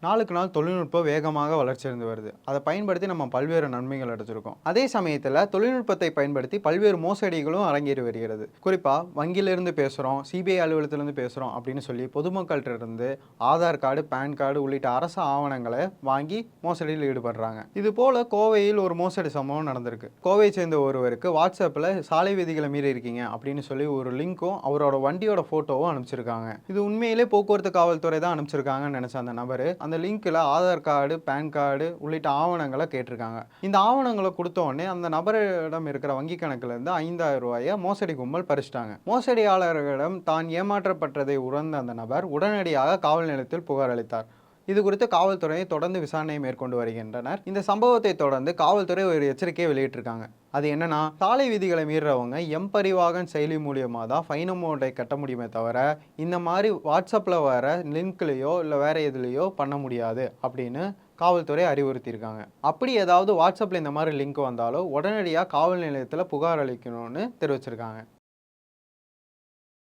நாளுக்கு நாள் தொழில்நுட்பம் வேகமாக வளர்ச்சியடைந்து வருது. அதை பயன்படுத்தி நம்ம பல்வேறு நன்மைகள் அடைஞ்சிருக்கோம். அதே சமயத்தில் தொழில்நுட்பத்தை பயன்படுத்தி பல்வேறு மோசடிகளும் அரங்கேறி வருகிறது. குறிப்பாக வங்கியிலிருந்து பேசுகிறோம், சிபிஐ அலுவலகத்திலிருந்து பேசுகிறோம் அப்படின்னு சொல்லி பொதுமக்கள்கிட்ட இருந்து ஆதார் கார்டு, பேன் கார்டு உள்ளிட்ட அரசு ஆவணங்களை வாங்கி மோசடியில் ஈடுபடுறாங்க. இது போல கோவையில் ஒரு மோசடி சம்பவம் நடந்திருக்கு. கோவையை சேர்ந்த ஒருவருக்கு வாட்ஸ்அப்பில் சாலை விதிகளை மீறி இருக்கீங்க அப்படின்னு சொல்லி ஒரு லிங்க்கும் அவரோட வண்டியோட போட்டோவும் அனுப்பிச்சிருக்காங்க. இது உண்மையிலே போக்குவரத்து காவல்துறை தான் அனுப்பிச்சிருக்காங்கன்னு நினைச்ச அந்த நபர் அந்த லிங்க்ல ஆதார் கார்டு, பேன் கார்டு உள்ளிட்ட ஆவணங்களை கேட்டிருக்காங்க. இந்த ஆவணங்களை கொடுத்த உடனே அந்த நபரிடம் இருக்கிற வங்கி கணக்குல இருந்து 5,000 ரூபாயை மோசடி கும்பல் பறிச்சிட்டாங்க. மோசடியாளர்களிடம் தான் ஏமாற்றப்பட்டதை உணர்ந்த அந்த நபர் உடனடியாக காவல் நிலையத்தில் புகார் அளித்தார். இது குறித்து காவல்துறையை தொடர்ந்து விசாரணையை மேற்கொண்டு வருகின்றனர். இந்த சம்பவத்தை தொடர்ந்து காவல்துறை ஒரு எச்சரிக்கையை வெளியிட்டிருக்காங்க. அது என்னன்னா, சாலை விதிகளை மீறவங்க எம்பரிவாகன் செயலி மூலியமாக தான் ஃபைன் அமௌண்ட்டை கட்ட முடியுமே தவிர இந்த மாதிரி வாட்ஸ்அப்பில் வர லிங்க்லேயோ இல்லை வேற எதுலேயோ பண்ண முடியாது அப்படின்னு காவல்துறை அறிவுறுத்தியிருக்காங்க. அப்படி ஏதாவது வாட்ஸ்அப்பில் இந்த மாதிரி லிங்க் வந்தாலோ உடனடியாக காவல் நிலையத்தில் புகார் அளிக்கணும்னு தெரிவிச்சிருக்காங்க.